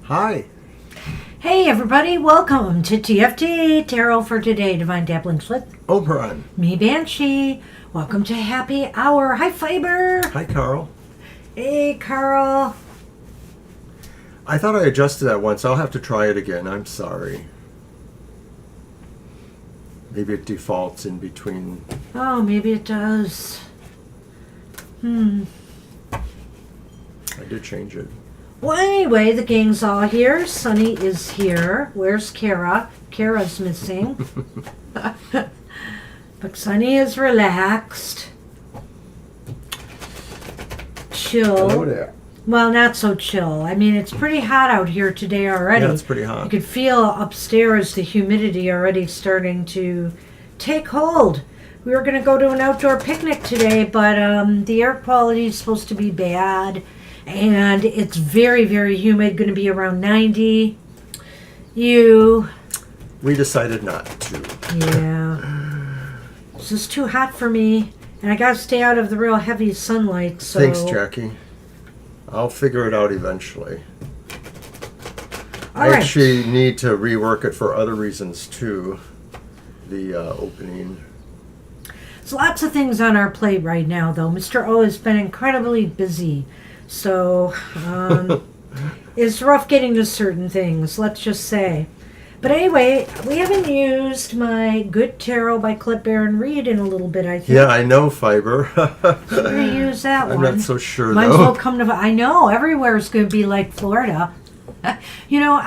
Hi. Hey everybody, welcome to TFT, Tarot for Today, Divine Dabbling Slit. Oberon. Me, Banshee. Welcome to Happy Hour. Hi, Fiber. Hi, Carl. Hey, Carl. I thought I adjusted that once. I'll have to try it again. I'm sorry. Maybe it defaults in between. Oh, maybe it does. I did change it. Well, anyway, the gang's all here. Sunny is here. Where's Kara? Kara's missing. But Sunny is relaxed. Chill. Hello there. Well, not so chill. I mean, it's pretty hot out here today already. Yeah, it's pretty hot. You could feel upstairs the humidity already starting to take hold. We were going to go to an outdoor picnic today, but the air quality is supposed to be bad. And it's very, very humid, going to be around 90. We decided not to. Yeah. It's just too hot for me. And I got to stay out of the real heavy sunlight, so... Thanks, Jackie. I'll figure it out eventually. I actually need to rework it for other reasons, too. The opening. There's lots of things on our plate right now, though. Mr. O has been incredibly busy. So, it's rough getting to certain things, let's just say. But anyway, we haven't used my Good Tarot by Clip Baron Reed in a little bit, I think. Yeah, I know, Fiber. Should we use that one? I'm not so sure, Might though. as well come to... I know, everywhere is going to be like Florida. You know,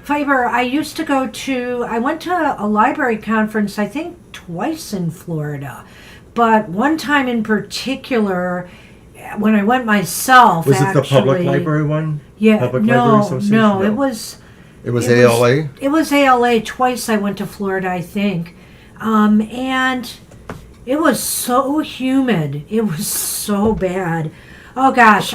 Fiber, I used to go to... I went to a library conference, I think, twice in Florida. But one time in particular... When I went myself, was it the public library one? Yeah, Public Library Association? No, it was ALA? It was ALA. Twice I went to Florida, I think. And it was so humid. It was so bad. Oh, gosh.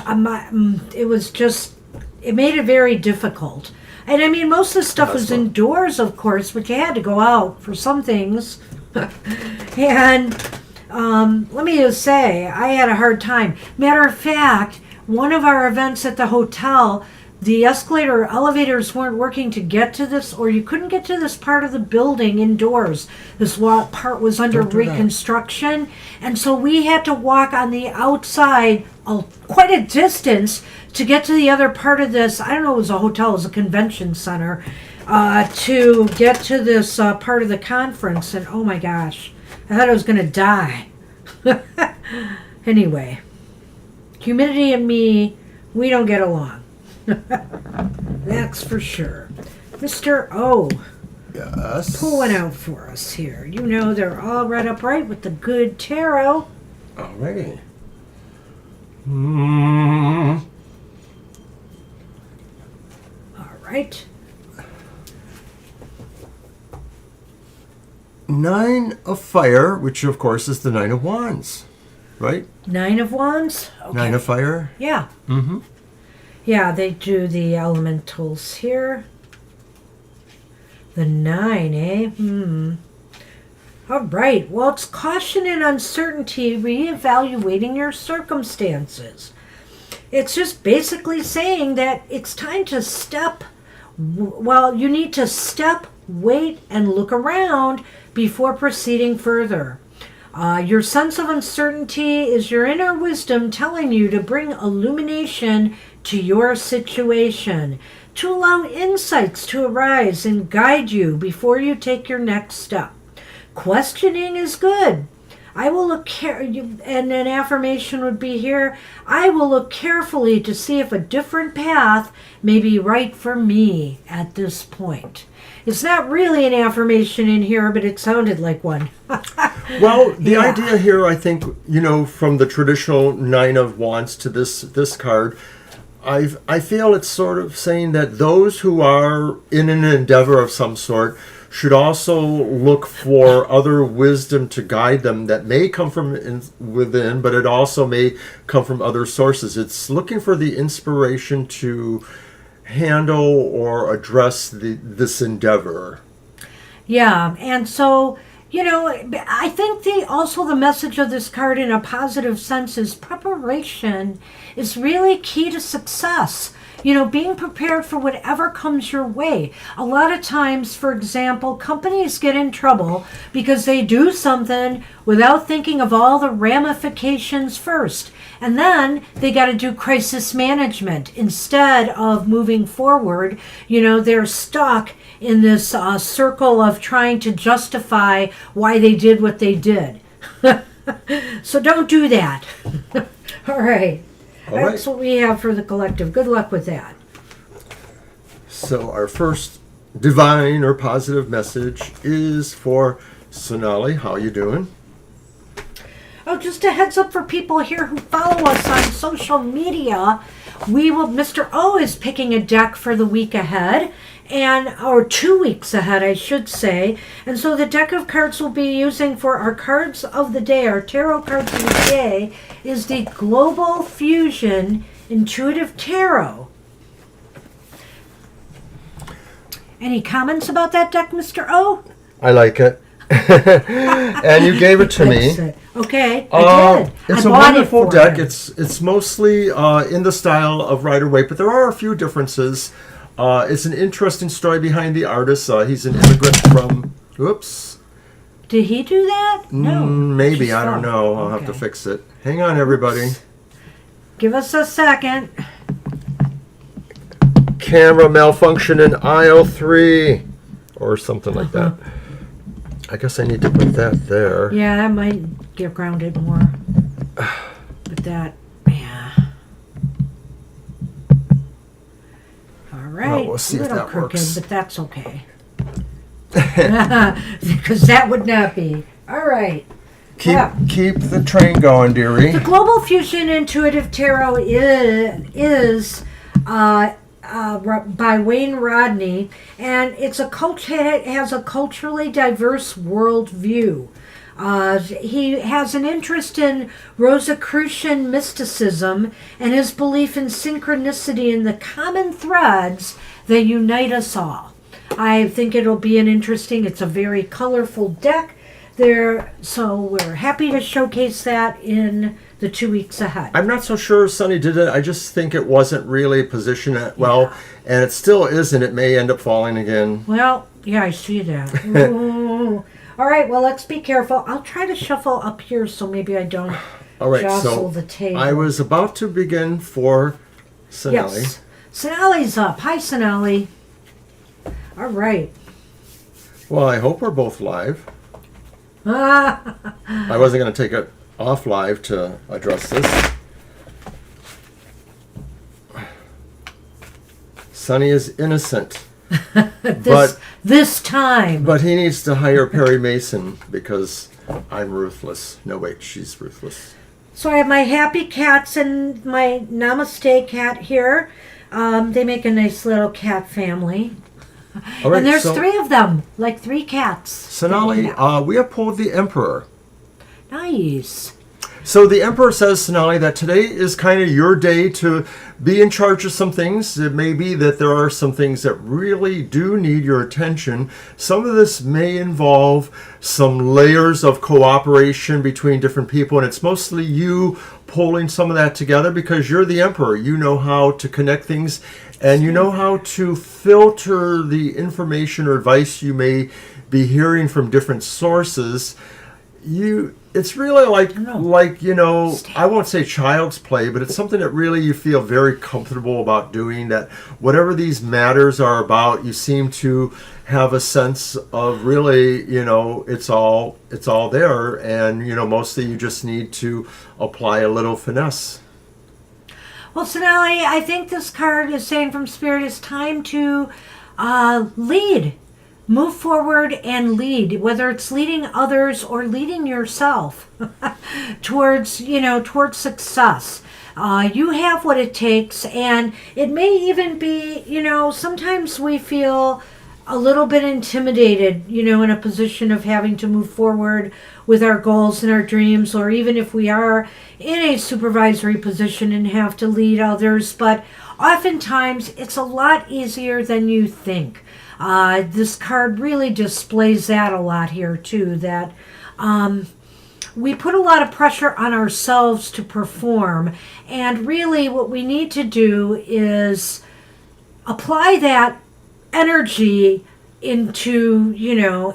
It was just... It made it very difficult. And, I mean, most of the stuff was indoors, of course, but you had to go out for some things. And... let me just say, I had a hard time. Matter of fact, one of our events at the hotel, the escalator or elevators weren't working to get to this, or you couldn't get to this part of the building indoors. This part was under reconstruction, and so we had to walk on the outside quite a distance to get to the other part of this. I don't know, it was a hotel, it was a convention center, to get to this part of the conference, and oh my gosh. I thought I was going to die. Anyway, humidity and me, we don't get along. That's for sure. Mr. O. Yes. Pull one out for us here. You know they're all read up right with the Good Tarot. Alrighty. All right. 9 of Fire, which of course is the 9 of Wands, right? 9 of Wands? Okay. 9 of Fire? Yeah. Mm-hmm. Yeah, they do the elementals here. The 9, eh? All right. Well, it's caution and uncertainty, reevaluating your circumstances. It's just basically saying that it's time to you need to step, wait, and look around before proceeding further. Your sense of uncertainty is your inner wisdom telling you to bring illumination to your situation, to allow insights to arise and guide you before you take your next step. Questioning is good. I will look and an affirmation would be here, I will look carefully to see if a different path may be right for me at this point. It's not really an affirmation in here, but it sounded like one. Well, the idea here, I think, from the traditional 9 of Wands to this card, I feel it's sort of saying that those who are in an endeavor of some sort should also look for other wisdom to guide them that may come from within, but it also may come from other sources. It's looking for the inspiration to handle or address this endeavor. Yeah, and so I think the message of this card in a positive sense is preparation is really key to success. Being prepared for whatever comes your way. A lot of times, for example, companies get in trouble because they do something without thinking of all the ramifications first. And then they got to do crisis management instead of moving forward. They're stuck in this circle of trying to justify why they did what they did. So don't do that. All right. All right. That's what we have for the collective. Good luck with that. So our first divine or positive message is for Sonali. How you doing? Oh, just a heads up for people here who follow us on social media. Mr. O is picking a deck for the week ahead, or 2 weeks ahead, I should say. And so the deck of cards we'll be using for our cards of the day, our tarot cards of the day, is the Global Fusion Intuitive Tarot. Any comments about that deck, Mr. O? I like it. And you gave it to me. Okay, I did. It's I a bought wonderful it for deck. him. It's mostly in the style of Rider-Waite, but there are a few differences. It's an interesting story behind the artist. He's an immigrant from... Oops. Did he do that? No. Maybe. Just I don't know. I'll have to fix it. Hang on, everybody. Give us a second. Camera malfunction in aisle 3. Or something like that. I guess I need to put that there. Yeah, that might get grounded more. But that, yeah. All right. Well, we'll see a if little that crooked, works. but that's okay. Because that would not be. All right. Keep the train going, dearie. The Global Fusion Intuitive Tarot is by Wayne Rodney, and it has a culturally diverse worldview. He has an interest in Rosicrucian mysticism and his belief in synchronicity and the common threads that unite us all. I think it'll be it's a very colorful deck there, so we're happy to showcase that in the 2 weeks ahead. I'm not so sure Sonny did it. I just think it wasn't really positioned well, and it still isn't. It may end up falling again. Well, yeah, I see that. Ooh. All right, well, let's be careful. I'll try to shuffle up here so maybe I don't All right, jostle so the table. I was about to begin for Sonali. Yes. Sonali's up. Hi, Sonali. All right. Well, I hope we're both live. Ah. I wasn't going to take it off live to address this. Sonny is innocent. This time. But he needs to hire Perry Mason because I'm ruthless. No, wait, she's ruthless. So I have my happy cats and my Namaste cat here. They make a nice little cat family. All right, and there's so 3 of them, like 3 cats. Sonali, we have pulled the Emperor. Nice. So the Emperor says, Sonali, that today is kind of your day to be in charge of some things. It may be that there are some things that really do need your attention. Some of this may involve some layers of cooperation between different people, and it's mostly you pulling some of that together because you're the Emperor. You know how to connect things, and you know how to filter the information or advice you may be hearing from different sources. It's really like I won't say child's play, but it's something that really you feel very comfortable about doing. That whatever these matters are about, you seem to have a sense of really, it's all there, and mostly you just need to apply a little finesse. Well, Sonali, I think this card is saying from Spirit it's time to lead. Move forward and lead, whether it's leading others or leading yourself towards success. You have what it takes, and it may even be, sometimes we feel a little bit intimidated, in a position of having to move forward with our goals and our dreams, or even if we are in a supervisory position and have to lead others. But oftentimes it's a lot easier than you think. This card really displays that a lot here too, that we put a lot of pressure on ourselves to perform, and really what we need to do is apply that energy into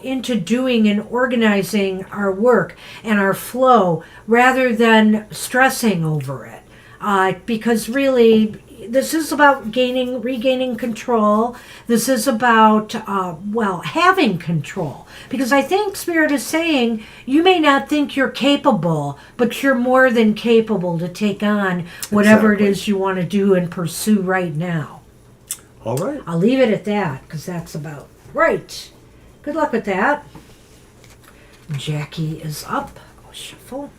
into doing and organizing our work and our flow rather than stressing over it, because really this is about regaining control. This is about having control, because I think Spirit is saying you may not think you're capable, but you're more than capable to take on whatever Exactly. it is you want to do and pursue right now. All right. I'll leave it at that, because that's about right. Good luck with that. Jackie is up. I'll shuffle.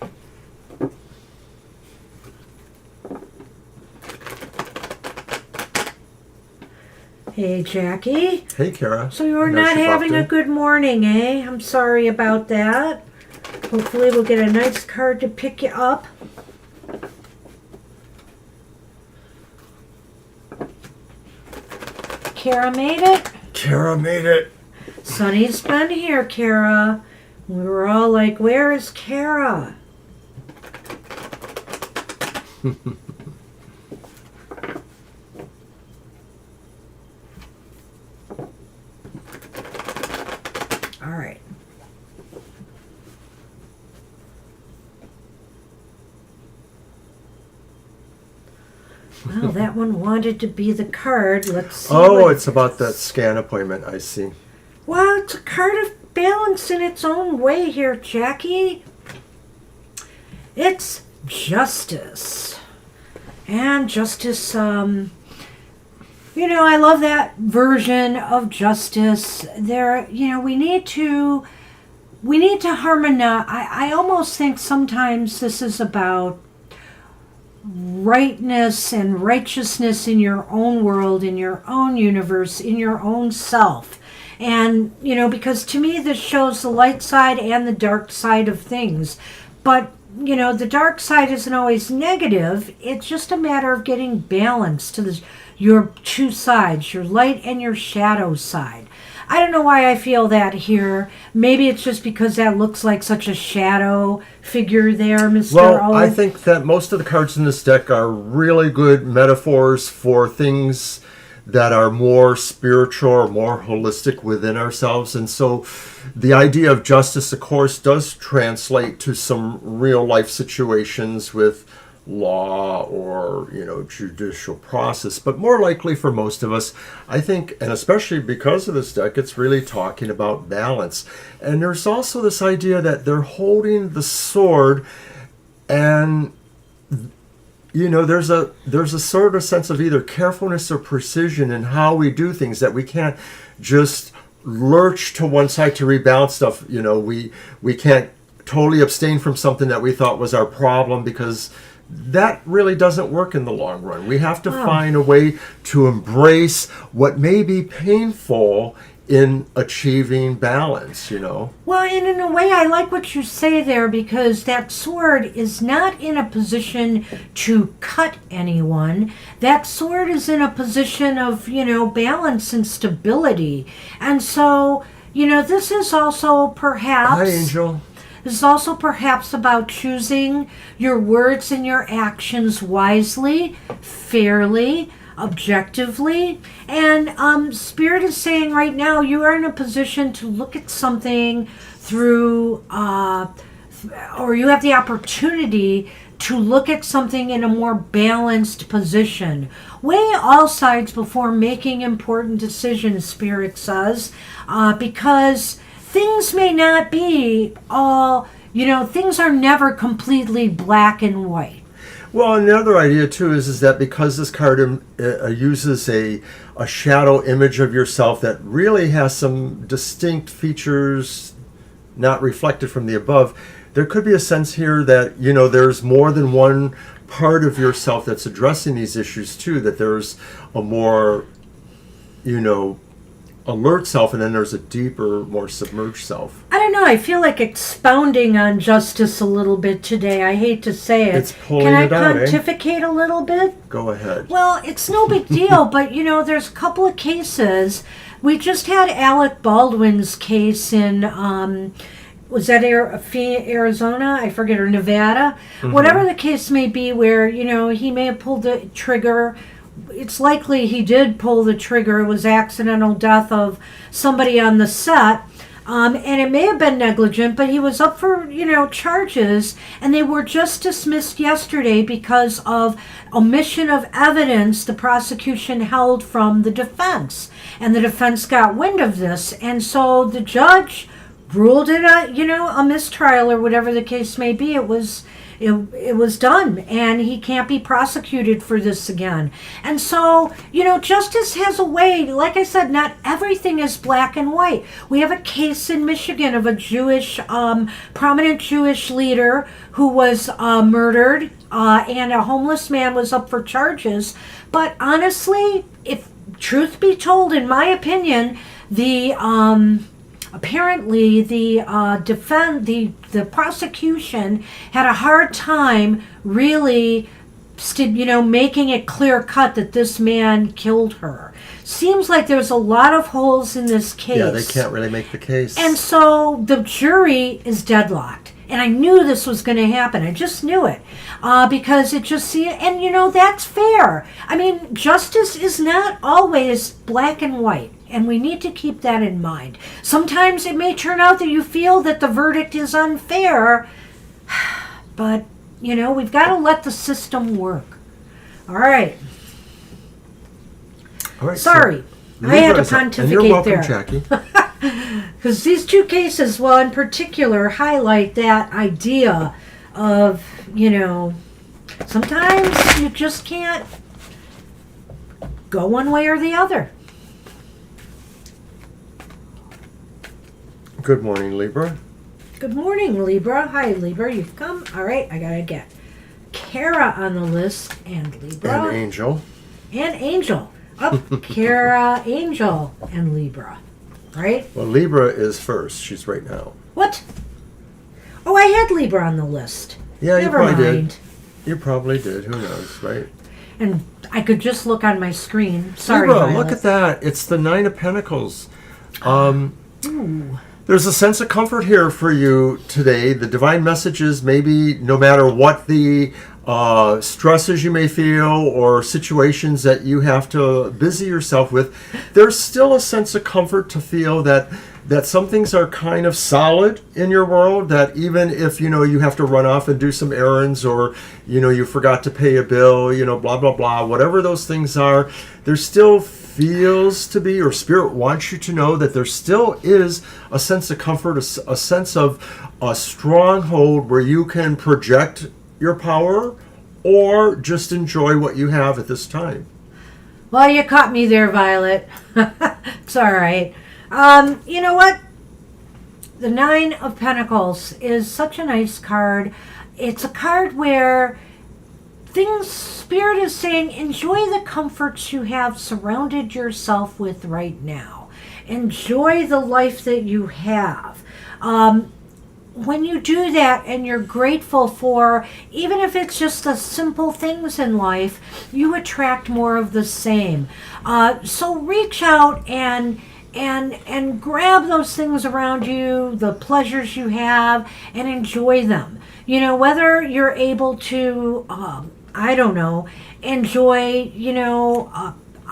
Hey, Jackie. Hey, Kara. So you're I know not she having popped a in. good morning, eh? I'm sorry about that. Hopefully we'll get a nice card to pick you up. Kara made it. Kara made it. Sonny's been here, Kara. We were all like, where is Kara? All right. Well, that one wanted to be the card. Let's see. Oh, what- it's about that scan appointment. I see. Well, it's a card of balance in its own way here, Jackie. It's justice. And justice, I love that version of justice. There, we need to harmonize. I almost think sometimes this is about rightness and righteousness in your own world, in your own universe, in your own self. And, because to me this shows the light side and the dark side of things. But, the dark side isn't always negative. It's just a matter of getting balance to your two sides, your light and your shadow side. I don't know why I feel that here. Maybe it's just because that looks like such a shadow figure there, Mr. Well, O. I think that most of the cards in this deck are really good metaphors for things that are more spiritual or more holistic within ourselves. And so the idea of justice, of course, does translate to some real life situations with law or judicial process, but more likely for most of us, I think, and especially because of this deck, it's really talking about balance. And there's also this idea that they're holding the sword, and there's a sort of sense of either carefulness or precision in how we do things, that we can't just lurch to one side to rebalance stuff. We can't totally abstain from something that we thought was our problem, because that really doesn't work in the long run. We have to find a way to embrace what may be painful in achieving balance, Well, and in a way, I like what you say there, because that sword is not in a position to cut anyone. That sword is in a position of, balance and stability. And so, this is also perhaps... Hi, Angel. This is also perhaps about choosing your words and your actions wisely, fairly, objectively. And Spirit is saying right now you are in a position to look at something through, or you have the opportunity to look at something in a more balanced position. Weigh all sides before making important decisions, Spirit says, because things may not be all, things are never completely black and white. Well, another idea too is that because this card uses a shadow image of yourself that really has some distinct features not reflected from the above, there could be a sense here that there's more than one part of yourself that's addressing these issues too, that there's a more alert self, and then there's a deeper, more submerged self. I don't know. I feel like expounding on justice a little bit today. I hate to say it. It's pulling Can I it out, pontificate a little bit? Go ahead. Well, it's no big deal, but there's a couple of cases. We just had Alec Baldwin's case in, was that Arizona? I forget, or Nevada? Mm-hmm. Whatever the case may be, where, he may have pulled the trigger. It's likely he did pull the trigger. It was accidental death of somebody on the set. And it may have been negligent, but he was up for, charges, and they were just dismissed yesterday because of omission of evidence the prosecution held from the defense. And the defense got wind of this. And so the judge ruled it a mistrial, or whatever the case may be. It was done, and he can't be prosecuted for this again. And so, justice has a way. Like I said, not everything is black and white. We have a case in Michigan of a Jewish, prominent Jewish leader who was murdered, and a homeless man was up for charges. But honestly, if truth be told, in my opinion, apparently the prosecution had a hard time really making it clear cut that this man killed her. Seems like there's a lot of holes in this case. Yeah, they can't really make the case. And so the jury is deadlocked. And I knew this was going to happen. I just knew it. Because it just, and that's fair. I mean, justice is not always black and white. And we need to keep that in mind. Sometimes it may turn out that you feel that the verdict is unfair. But, we've got to let the system work. All right. Sorry. So I had to pontificate there. And you're welcome, Jackie. Because these two cases, well, in particular, highlight that idea of, sometimes you just can't go one way or the other. Good morning, Libra. Good morning, Libra. Hi, Libra. You've come. All right, I got to get Kara on the list, and Libra. And Angel. And Angel. Up, Kara, Angel, and Libra. Right? Well, Libra is first. She's right now. What? Oh, I had Libra on the list. Yeah, Never you probably mind. did. You probably did. Who knows, right? And I could just look on my screen. Sorry, Libra, Violet. look at that. It's the Nine of Pentacles. Ooh. There's a sense of comfort here for you today. The divine messages, maybe no matter what the stresses you may feel or situations that you have to busy yourself with, there's still a sense of comfort to feel that some things are kind of solid in your world, that even if, you have to run off and do some errands, or, you forgot to pay a bill, blah, blah, blah, whatever those things are, there still feels to be, or Spirit wants you to know that there still is a sense of comfort, a sense of a stronghold where you can project your power or just enjoy what you have at this time. Well, you caught me there, Violet. It's all right. You know what? The Nine of Pentacles is such a nice card. It's a card where Spirit is saying, enjoy the comforts you have surrounded yourself with right now. Enjoy the life that you have. When you do that and you're grateful for, even if it's just the simple things in life, you attract more of the same. So reach out and grab those things around you, the pleasures you have, and enjoy them. Whether you're able to, enjoy,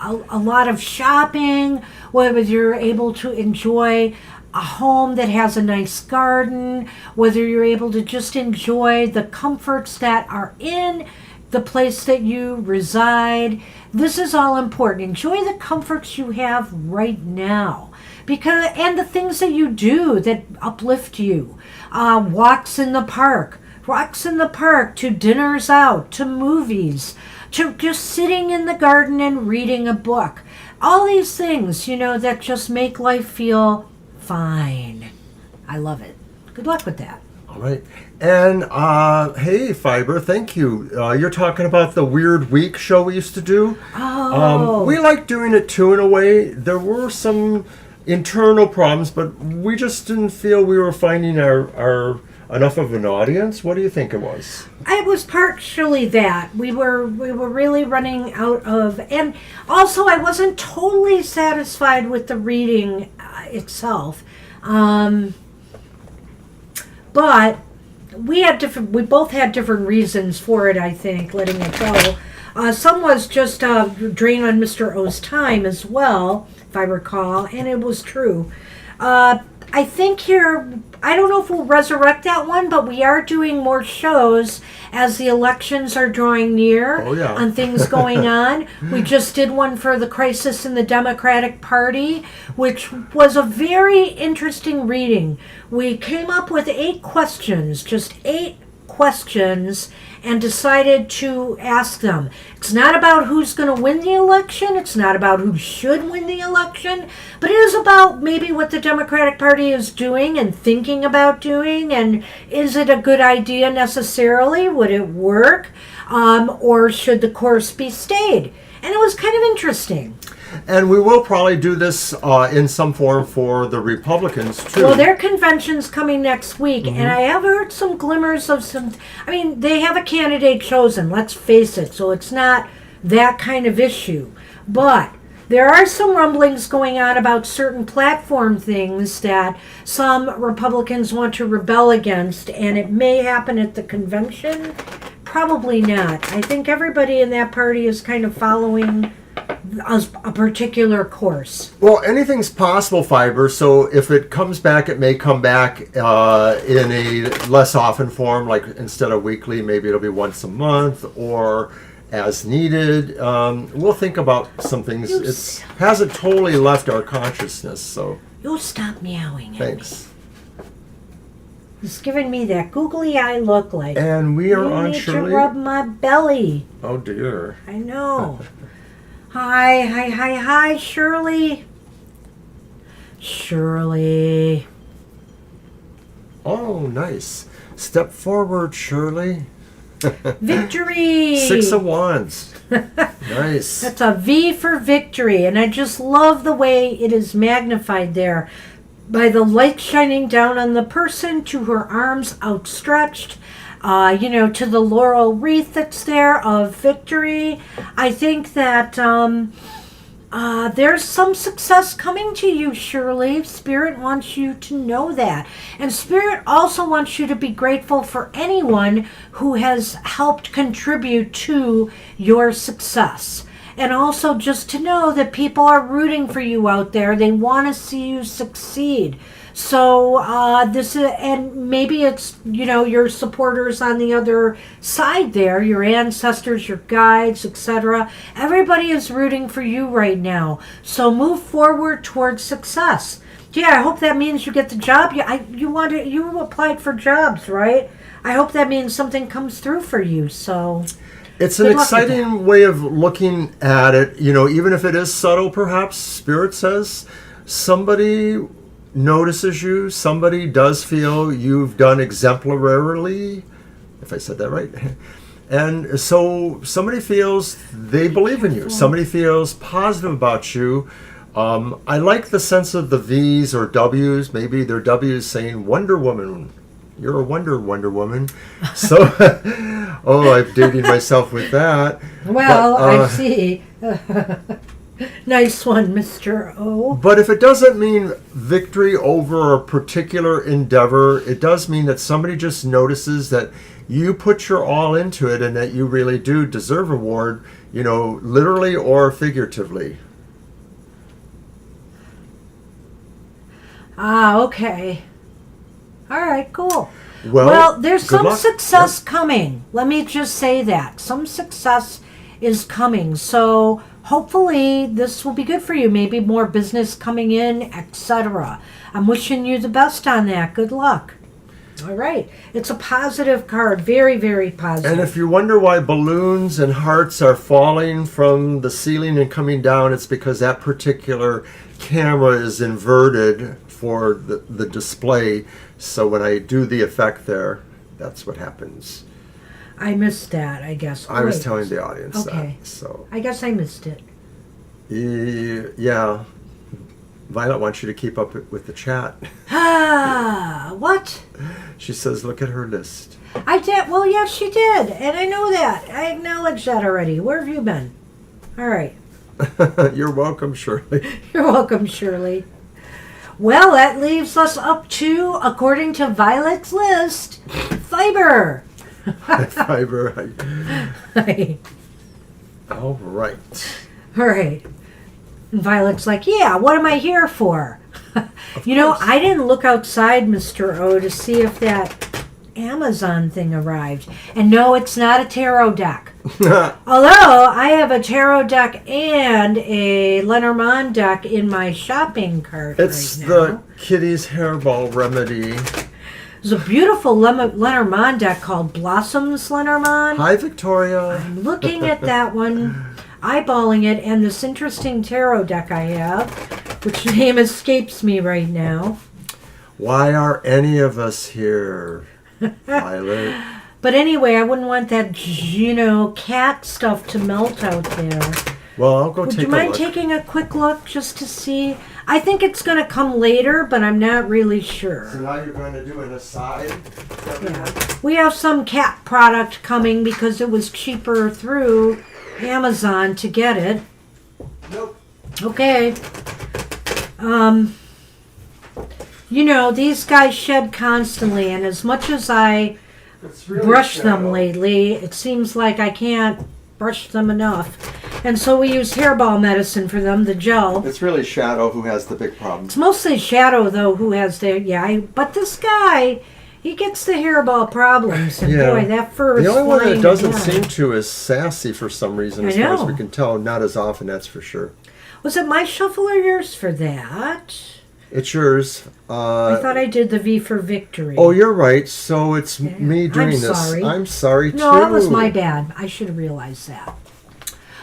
a lot of shopping, whether you're able to enjoy a home that has a nice garden, whether you're able to just enjoy the comforts that are in the place that you reside. This is all important. Enjoy the comforts you have right now, and the things that you do that uplift you. Walks in the park, to dinners out, to movies, to just sitting in the garden and reading a book. All these things, that just make life feel fine. I love it. Good luck with that. All right. And hey, Fiber, thank you. You're talking about the Weird Week show we used to do. Oh. We like doing it too in a way. There were some internal problems, but we just didn't feel we were finding our enough of an audience. What do you think it was? It was partially that we were really running out of, and also I wasn't totally satisfied with the reading itself, but we both had different reasons for it. I think letting it go. Some was just a drain on Mr. O's time as well, if I recall, and it was true. I think here, I don't know if we'll resurrect that one, but we are doing more shows as the elections are drawing near on things going on. We just did one for the crisis in the Democratic Party, which was a very interesting reading. We came up with 8 questions, just 8 questions, and decided to ask them. It's not about who's going to win the election. It's not about who should win the election. But it is about maybe what the Democratic Party is doing and thinking about doing. And is it a good idea necessarily? Would it work? Or should the course be stayed? And it was kind of interesting. And we will probably do this in some form for the Republicans, too. Well, their convention's coming next week, and I have heard some glimmers of some... I mean, they have a candidate chosen, let's face it, so it's not that kind of issue. But there are some rumblings going on about certain platform things that some Republicans want to rebel against, and it may happen at the convention. Probably not. I think everybody in that party is kind of following a particular course. Well, anything's possible, Fiber. So if it comes back, it may come back in a less often form, like instead of weekly, maybe it'll be once a month or as needed. We'll think about some things. It hasn't totally left our consciousness, so... You'll stop meowing at Thanks. me. He's giving me that googly eye look like... And we are on You Shirley. need to rub my belly. Oh, dear. I know. Hi, Shirley. Shirley. Oh, nice. Step forward, Shirley. Victory. 6 of Wands. Nice. That's a V for victory, and I just love the way it is magnified there by the light shining down on the person to her arms outstretched. To the laurel wreath that's there of victory. I think that there's some success coming to you, Shirley. Spirit wants you to know that. And Spirit also wants you to be grateful for anyone who has helped contribute to your success. And also just to know that people are rooting for you out there. They want to see you succeed. So this is, and maybe it's, your supporters on the other side there, your ancestors, your guides, etc. Everybody is rooting for you right now. So move forward towards success. Yeah, I hope that means you get the job. You applied for jobs, right? I hope that means something comes through for you. So it's an exciting way of looking at it. Even if it is subtle, perhaps Spirit says somebody notices you, somebody does feel you've done exemplarily, if I said that right. And so somebody feels they believe in you. Somebody feels positive about you. I like the sense of the V's or W's. Maybe they're W's saying Wonder Woman. You're a Wonder Woman. So, I'm dating myself with that. Well, I see. Nice one, Mr. O. But if it doesn't mean victory over a particular endeavor, it does mean that somebody just notices that you put your all into it and that you really do deserve a reward, literally or figuratively. Okay. All right, cool. Well, there's some luck. success coming. Let me just say that. Some success is coming. So hopefully this will be good for you. Maybe more business coming in, etc. I'm wishing you the best on that. Good luck. All right. It's a positive card. Very, very positive. And if you wonder why balloons and hearts are falling from the ceiling and coming down, it's because that particular camera is inverted for the display. So when I do the effect there, that's what happens. I missed that, I guess. I was Wait. telling the audience Okay. that. So I guess I missed it. yeah, Violet wants you to keep up with the chat. Ah, what? She says, look at her list. I did. Well, yes, she did. And I know that. I acknowledge that already. Where have you been? All right. You're welcome, Shirley. You're welcome, Shirley. Well, that leaves us up to, according to Violet's list, fiber. Fiber. All All right. right. And Violet's like, yeah, what am I here for? You know, I didn't look outside, Mr. O, to see if that Amazon thing arrived. And no, it's not a tarot deck. Although I have a tarot deck and a Lenormand deck in my shopping cart It's right the now. Kitty's Hairball Remedy. There's a beautiful Lenormand deck called Blossoms Lenormand. Hi, Victoria. I'm looking at that one, eyeballing it, and this interesting tarot deck I have, which name escapes me right now. Why are any of us here, Violet? But anyway, I wouldn't want that, you know, cat stuff to melt out there. Well, I'll go Would take you mind a look. taking a quick look just to see? I think it's going to come later, but I'm not really So sure. now you're going to do an aside? Yeah. We have some cat product coming because it was cheaper through Amazon to get it. Nope. Okay. You know, these guys shed constantly, and as much as I It's really brush them shallow. lately, it seems like I can't brush them enough. And so we use hairball medicine for them, the gel. It's really Shadow who has the big problem. It's mostly Shadow, though, who has the, but this guy, he gets the hairball problems. And Yeah. boy, that fur is The only one that flying doesn't again. seem to is Sassy for some reason, as I far as know. we can tell. Not as often, that's for sure. Was it my shuffle or yours for that? It's yours. I thought I did the V for victory. Oh, you're right. So it's me doing I'm this. sorry. I'm sorry, too. No, that was my bad. I should have realized that.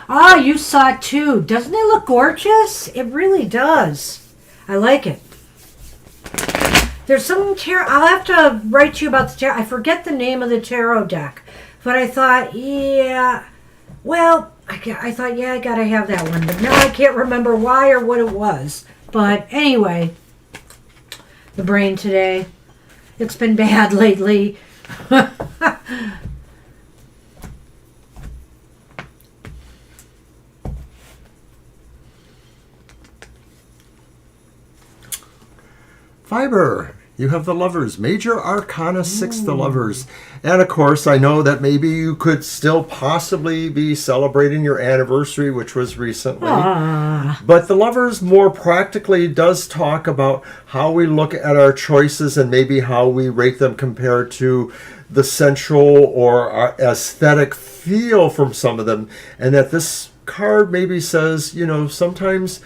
Ah, you saw it too. Doesn't it look gorgeous? It really does. I like it. There's some tarot. I'll have to write to you about the tarot. I forget the name of the tarot deck, but I thought, yeah. Well, I thought, yeah, I gotta have that one, but now I can't remember why or what it was. But anyway, the brain today. It's been bad lately. Fiber. You have the Lovers. Major Arcana 6, the Lovers. And of course, I know that maybe you could still possibly be celebrating your anniversary, which was recently. Ah. But the Lovers more practically does talk about how we look at our choices and maybe how we rate them compared to the sensual or our aesthetic feel from some of them. And that this card maybe says, you know, sometimes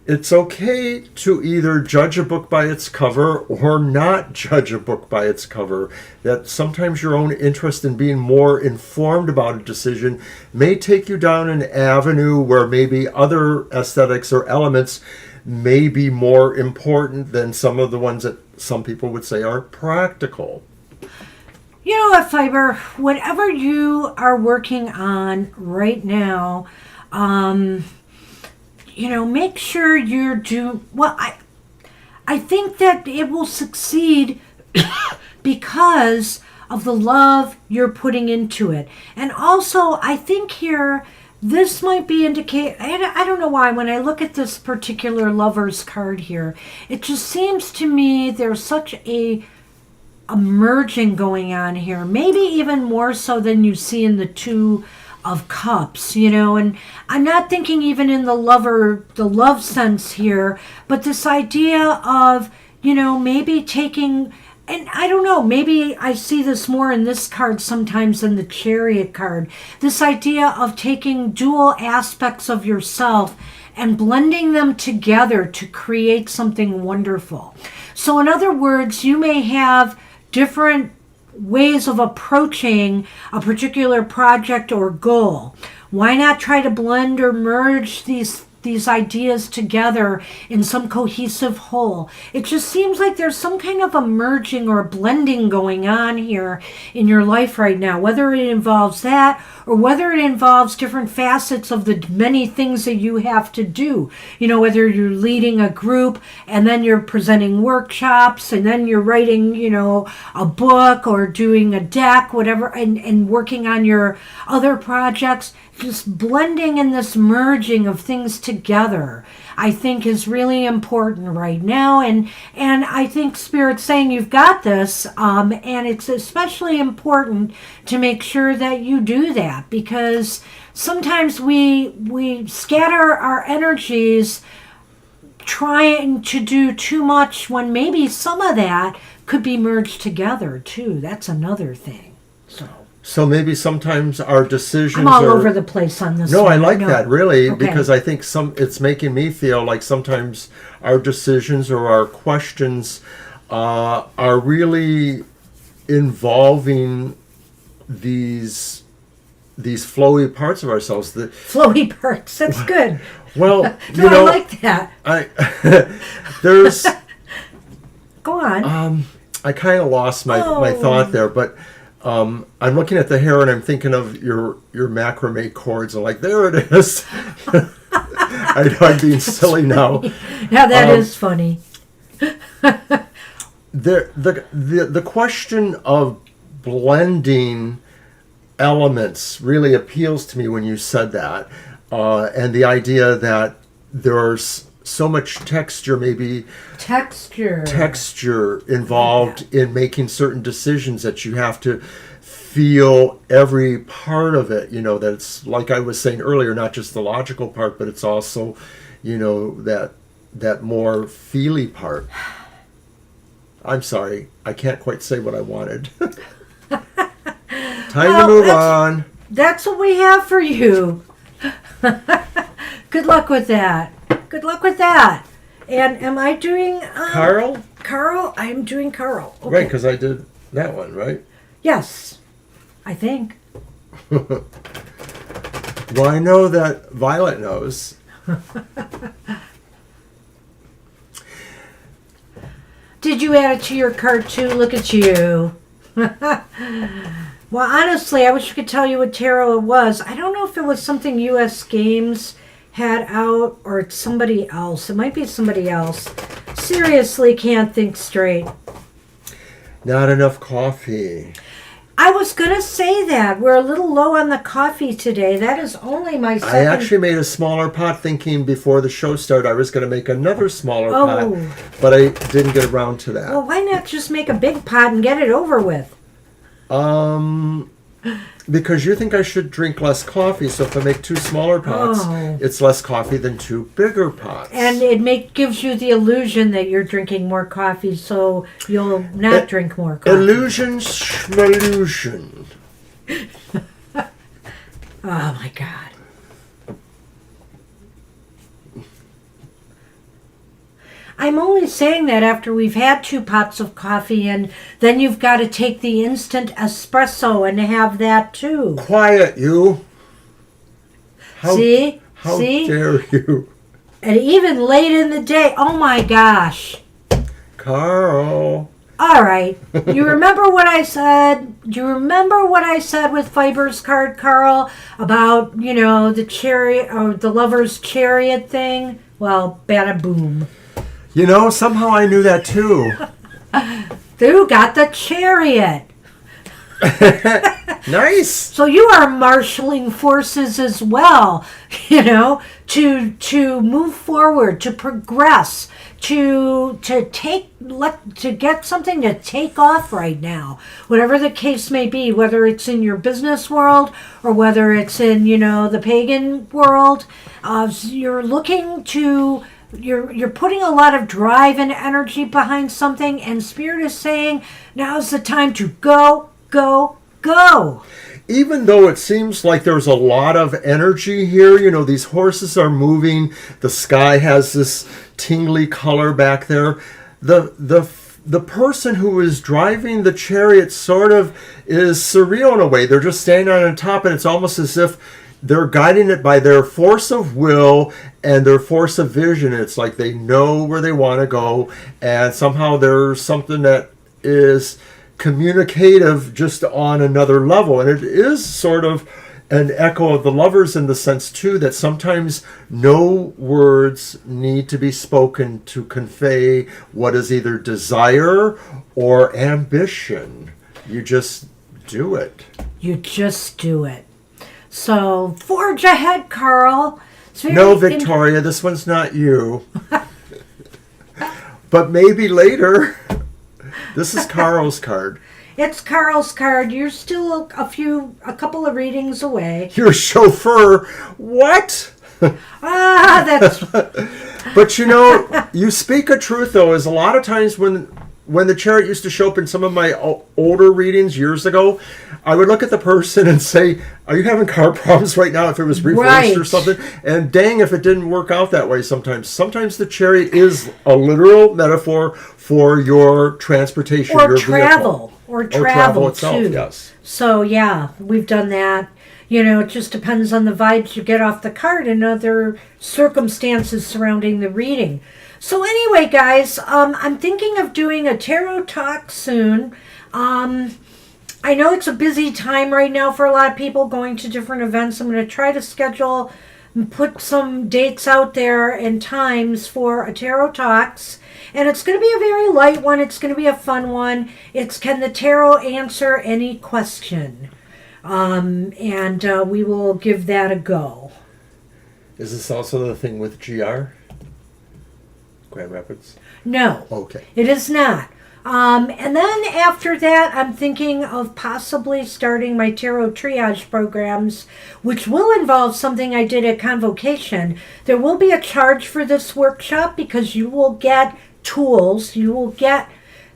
it's okay to either judge a book by its cover or not judge a book by its cover. That sometimes your own interest in being more informed about a decision may take you down an avenue where maybe other aesthetics or elements may be more important than some of the ones that some people would say are practical. You know what, Fiber? Whatever you are working on right now, you know, make sure you're doing well. I think that it will succeed because of the love you're putting into it. And also, I think here, this might be indicate. I don't know why, when I look at this particular Lover's card here, it just seems to me there's such a merging going on here. Maybe even more so than you see in the Two of Cups, you know, and I'm not thinking even in the love sense here, but this idea of, you know, maybe taking, and I don't know, maybe I see this more in this card sometimes than the Chariot card, this idea of taking dual aspects of yourself and blending them together to create something wonderful. So in other words, you may have different ways of approaching a particular project or goal. Why not try to blend or merge these these ideas together in some cohesive whole. It just seems like there's some kind of a merging or a blending going on here in your life right now, whether it involves that or whether it involves different facets of the many things that you have to do. You know, whether you're leading a group and then you're presenting workshops and then you're writing, you know, a book or doing a deck, whatever, and working on your other projects. Just blending and this merging of things together, I think, is really important right now. And I think Spirit's saying you've got this, and it's especially important to make sure that you do that, because sometimes we scatter our energies trying to do too much when maybe some of that could be merged together too. That's another thing. So maybe sometimes our decisions I'm all over the place on this. No, I like that, really, Okay. because I think it's making me feel like sometimes our decisions or our questions are really involving these flowy parts of ourselves. Flowy parts. That's good. Well, No, you know, I like that. there's Go on. I kind of lost my thought there, but I'm looking at the hair and I'm thinking of your macrame cords and like, there it is. I know I'm being silly now. Yeah, that is funny. The question of blending elements really appeals to me when you said that, and the idea that there's so much texture involved in making certain decisions that you have to feel every part of it, you know, that it's like I was saying earlier, not just the logical part, but it's also, you know, that more feely part. I'm sorry, I can't quite say what I wanted. Time to move on. That's what we have for you. Good luck with that. Good luck with that. And am I doing Carl? Carl? I'm doing Carl. Okay. Right, because I did that one, right? Yes, I think. Well, I know that Violet knows. Did you add it to your card too? Look at you. Well, honestly, I wish I could tell you what tarot it was. I don't know if it was something U.S. Games had out or it's somebody else. It might be somebody else. Seriously, can't think straight. Not enough coffee. I was going to say that. We're a little low on the coffee today. That is only my second. I actually made a smaller pot thinking before the show started I was going to make another smaller pot, but I didn't get around to that. Well, why not just make a big pot and get it over with? Because you think I should drink less coffee, so if I make two smaller pots, it's less coffee than two bigger pots. And it gives you the illusion that you're drinking more coffee, so you'll not drink more coffee. Illusion schmallusion. Oh my God. I'm only saying that after we've had 2 pots of coffee, and then you've got to take the instant espresso and have that too. Quiet, you. See? How dare you? And even late in the day. Oh my gosh. Carl. All right. You remember what I said? Do you remember what I said with Fiber's card, Carl? About, you know, the chariot or the lover's chariot thing? Well, bada boom. You know, somehow I knew that too. Who got the chariot? Nice. So you are marshaling forces as well, you know, to move forward, to progress, to get something to take off right now, whatever the case may be, whether it's in your business world or whether it's in, you know, the pagan world. You're looking to. You're putting a lot of drive and energy behind something, and Spirit is saying now's the time to go, go, go. Even though it seems like there's a lot of energy here, you know, these horses are moving, the sky has this tingly color back there. The person who is driving the chariot sort of is surreal in a way. They're just standing on top, and it's almost as if they're guiding it by their force of will and their force of vision. It's like they know where they want to go, and somehow there's something that is communicative just on another level. And it is sort of an echo of the Lovers in the sense too that sometimes no words need to be spoken to convey what is either desire or ambition. You just do it. You just do it. So forge ahead, Carl. No, Victoria, this one's not you. But maybe later. This is Carl's card. It's Carl's card. You're still a couple of readings away. Your chauffeur. What? That's... But you know, you speak a truth though, is a lot of times when the chariot used to show up in some of my older readings years ago, I would look at the person and say, are you having car problems right now, if it was reversed or something? And dang, if it didn't work out that way sometimes. Sometimes the chariot is a literal metaphor for your transportation, or your travel. vehicle. Or travel itself, too. yes. So yeah, we've done that. You know, it just depends on the vibes you get off the card and other circumstances surrounding the reading. So anyway, guys, I'm thinking of doing a tarot talk soon. I know it's a busy time right now for a lot of people going to different events. I'm going to try to schedule and put some dates out there and times for a tarot talks. And it's going to be a very light one. It's going to be a fun one. It's can the tarot answer any question? And we will give that a go. Is this also the thing with GR? Grand Rapids? No. Okay. It is not. And then after that, I'm thinking of possibly starting my tarot triage programs, which will involve something I did at Convocation. There will be a charge for this workshop because you will get tools. You will get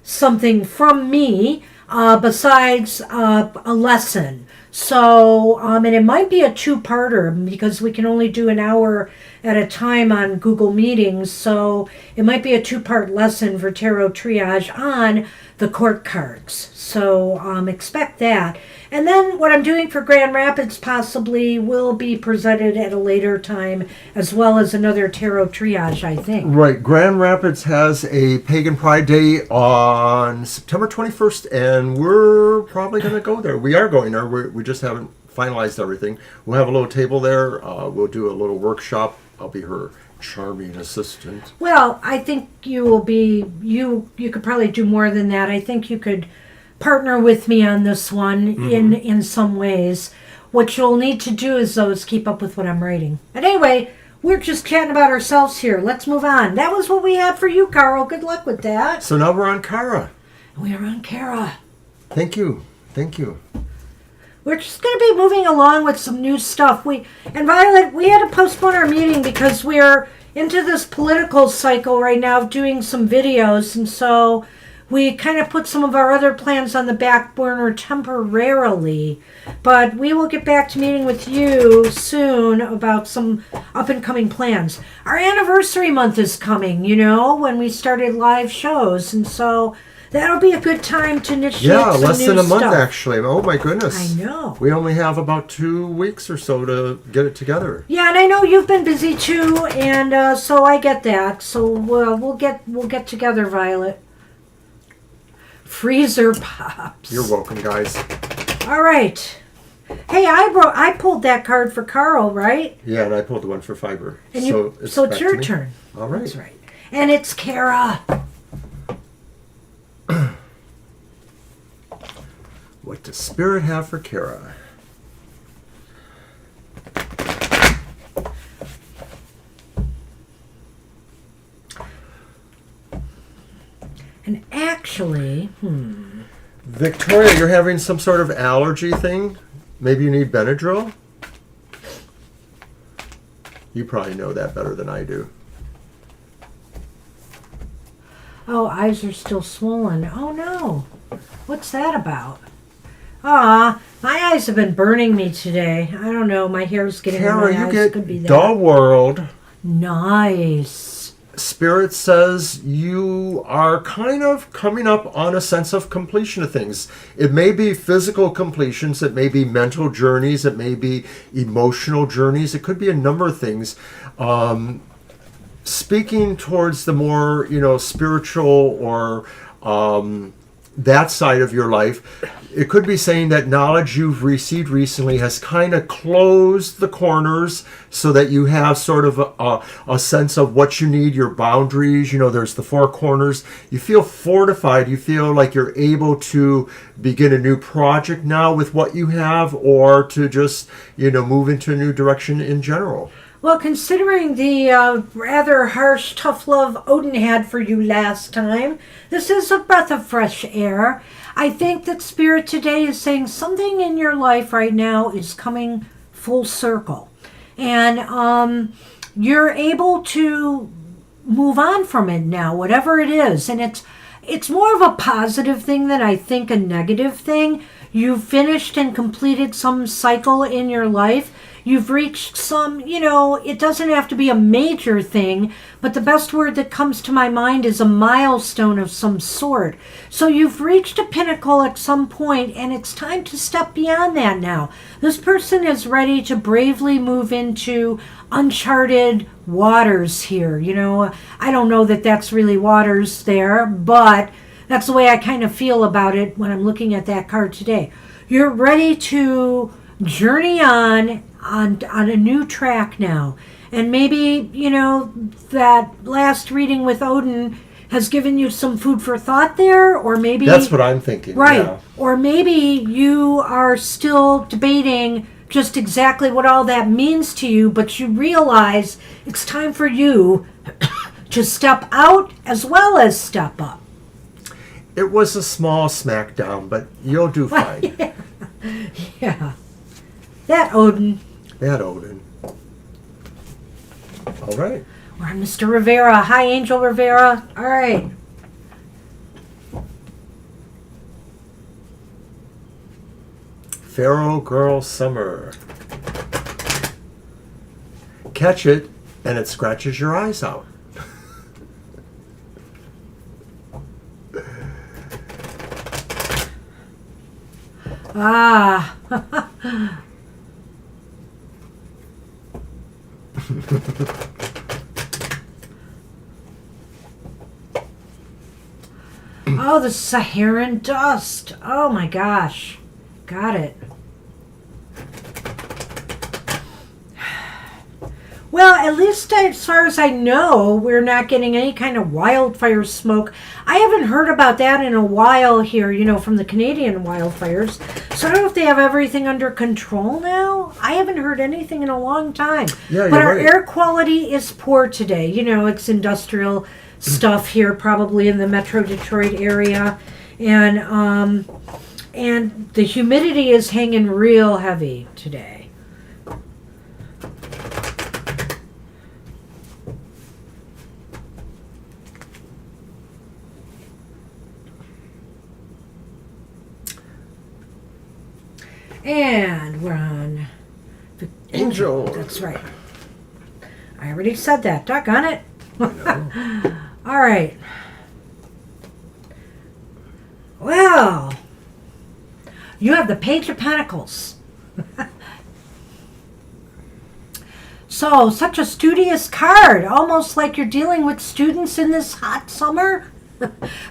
something from me besides a lesson. So, and it might be a two-parter because we can only do an hour at a time on Google Meetings. So it might be a two-part lesson for tarot triage on the court cards. So expect that. And then what I'm doing for Grand Rapids possibly will be presented at a later time, as well as another tarot triage, I think. Right. Grand Rapids has a Pagan Pride Day on September 21st, and we're probably going to go there. We are going there. We just haven't finalized everything. We'll have a little table there. We'll do a little workshop. I'll be her charming assistant. Well, I think you will be, you could probably do more than that. I think you could partner with me on this one in some ways. What you'll need to do is keep up with what I'm writing. But anyway, we're just chatting about ourselves here. Let's move on. That was what we had for you, Carl. Good luck with that. So now we're on Kara. We are on Kara. Thank you. Thank you. We're just going to be moving along with some new stuff. And Violet, we had to postpone our meeting because we're into this political cycle right now of doing some videos. And so we kind of put some of our other plans on the back burner temporarily. But we will get back to meeting with you soon about some up-and-coming plans. Our anniversary month is coming, when we started live shows. And so that'll be a good time to initiate some new stuff. Yeah, less than a month, actually. Oh, my goodness. I know. We only have about 2 weeks or so to get it together. Yeah, and I know you've been busy, too, and so I get that. So we'll get together, Violet. Freezer Pops. You're welcome, guys. All right. Hey, I pulled that card for Carl, right? Yeah, and I pulled the one for Fiber. And so it's your turn. All right. That's right. And it's Kara. What does Spirit have for Kara? And actually, Victoria, you're having some sort of allergy thing? Maybe you need Benadryl? You probably know that better than I do. Oh, eyes are still swollen. Oh, no. What's that about? My eyes have been burning me today. I don't know. My hair's getting in my eyes. Kara, you get Doll World. Nice. Spirit says you are kind of coming up on a sense of completion of things. It may be physical completions, it may be mental journeys, it may be emotional journeys, it could be a number of things. Speaking towards the more, spiritual or that side of your life, it could be saying that knowledge you've received recently has kind of closed the corners so that you have sort of a sense of what you need, your boundaries. There's the four corners. You feel fortified. You feel like you're able to begin a new project now with what you have, or to just, move into a new direction in general. Well, considering the rather harsh, tough love Odin had for you last time, this is a breath of fresh air. I think that Spirit today is saying something in your life right now is coming full circle. And you're able to move on from it now, whatever it is. And it's more of a positive thing than I think a negative thing. You've finished and completed some cycle in your life. You've reached some, it doesn't have to be a major thing, but the best word that comes to my mind is a milestone of some sort. So you've reached a pinnacle at some point, and it's time to step beyond that now. This person is ready to bravely move into uncharted waters here. I don't know that that's really waters there, but that's the way I kind of feel about it when I'm looking at that card today. You're ready to journey on a new track now. And maybe, that last reading with Odin has given you some food for thought there, or maybe... That's what I'm thinking. Right. Yeah. Or maybe you are still debating just exactly what all that means to you, but you realize it's time for you to step out as well as step up. It was a small smackdown, but you'll do fine. Yeah. That Odin. All right. We're on Mr. Rivera. Hi, Angel Rivera. All right. Pharaoh Girl Summer. Catch it, and it scratches your eyes out. Ah. Oh, the Saharan dust. Oh my gosh. Got it. Well, at least as far as I know, we're not getting any kind of wildfire smoke. I haven't heard about that in a while here, from the Canadian wildfires. So I don't know if they have everything under control now. I haven't heard anything in a long time. Yeah, but our right. air quality is poor today. It's industrial stuff here, probably in the Metro Detroit area. And the humidity is hanging real heavy today. And we're on the Angel. That's right. I already said that. Doggone it. All right. Well, you have the Page of Pentacles. So, such a studious card. Almost like you're dealing with students in this hot summer.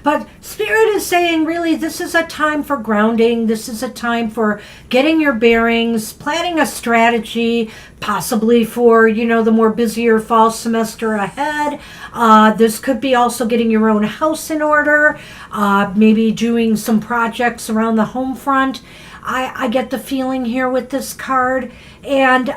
But Spirit is saying, really, this is a time for grounding. This is a time for getting your bearings, planning a strategy, possibly for, the more busier fall semester ahead. This could be also getting your own house in order, maybe doing some projects around the home front. I get the feeling here with this card. And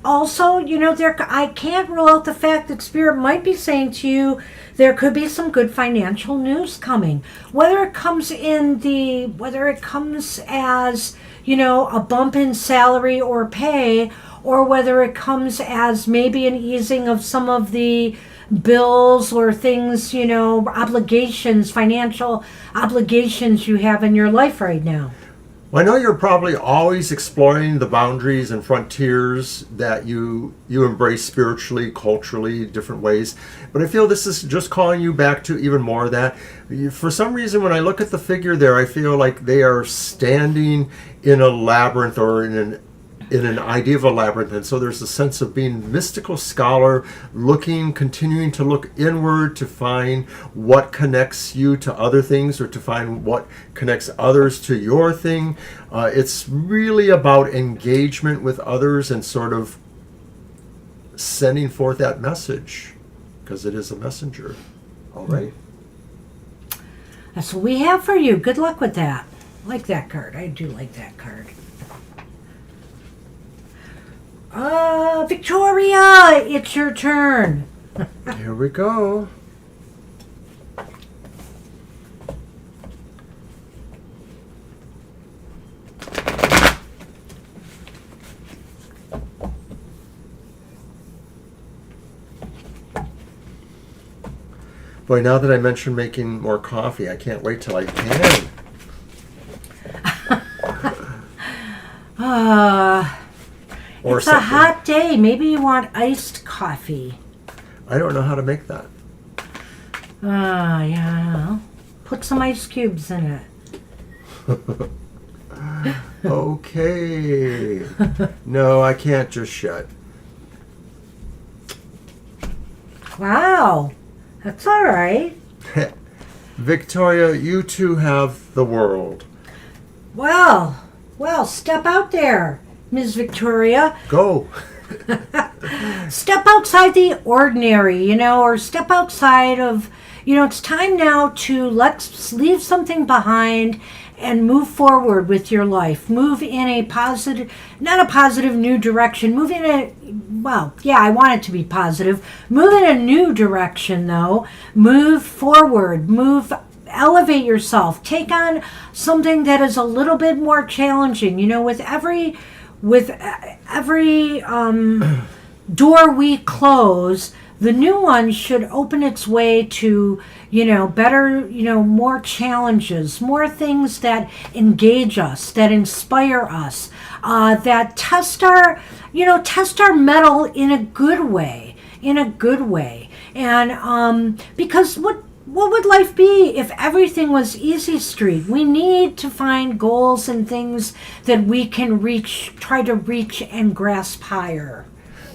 also, I can't rule out the fact that Spirit might be saying to you, there could be some good financial news coming. Whether it comes as, a bump in salary or pay, or whether it comes as maybe an easing of some of the bills or things, obligations, financial obligations you have in your life right now. Well, I know you're probably always exploring the boundaries and frontiers that you embrace spiritually, culturally, different ways. But I feel this is just calling you back to even more of that. For some reason, when I look at the figure there, I feel like they are standing in a labyrinth or in an idea of a labyrinth, and so there's a sense of being a mystical scholar, continuing to look inward to find what connects you to other things, or to find what connects others to your thing. It's really about engagement with others and sort of sending forth that message, because it is a messenger. All right. That's what we have for you. Good luck with that. I like that card. I do like that card. Victoria, it's your turn. Here we go. Boy, now that I mentioned making more coffee, I can't wait till I can. It's a hot day. Maybe you want iced coffee. I don't know how to make that. Yeah. Put some ice cubes in it. Okay. No, I can't just yet. Wow. That's all right. Victoria, you two have the world. Well, step out there, Ms. Victoria. Go. Step outside the ordinary, or step outside of, it's time now to let's leave something behind and move forward with your life. Move in a positive, not a positive new direction. Move in I want it to be positive. Move in a new direction, though. Move forward. Elevate yourself. Take on something that is a little bit more challenging. With every door we close, the new one should open its way to, better, more challenges, more things that engage us, that inspire us, that test our mettle in a good way, And because what would life be if everything was easy street? We need to find goals and things that we can try to reach and grasp higher.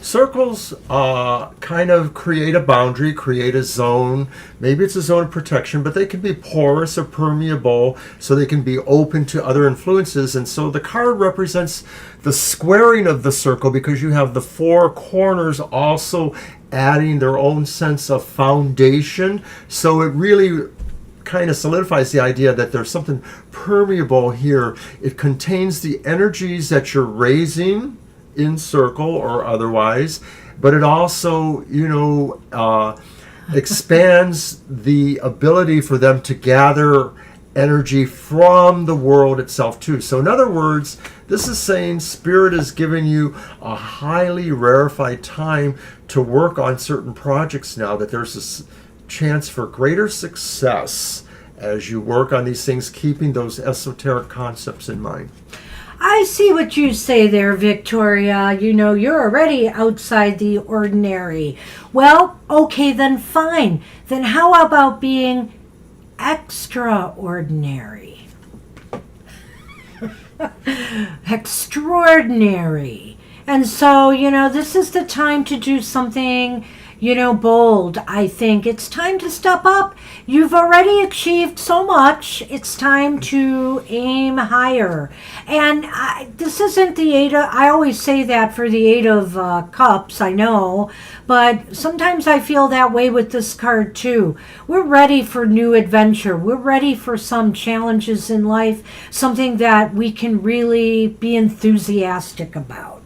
Circles kind of create a boundary, create a zone. Maybe it's a zone of protection, but they can be porous or permeable, so they can be open to other influences. And so the card represents the squaring of the circle, because you have the four corners also adding their own sense of foundation. So it really kind of solidifies the idea that there's something permeable here. It contains the energies that you're raising in circle or otherwise, but it also, expands the ability for them to gather energy from the world itself too. So in other words, this is saying Spirit is giving you a highly rarefied time to work on certain projects now, that there's a chance for greater success as you work on these things, keeping those esoteric concepts in mind. I see what you say there, Victoria. You're already outside the ordinary. Well, okay, then fine. Then how about being extraordinary? Extraordinary. And so, this is the time to do something, bold. I think it's time to step up. You've already achieved so much. It's time to aim higher. And this isn't the I always say that for the Eight of Cups, I know. But sometimes I feel that way with this card too. We're ready for new adventure. We're ready for some challenges in life, something that we can really be enthusiastic about.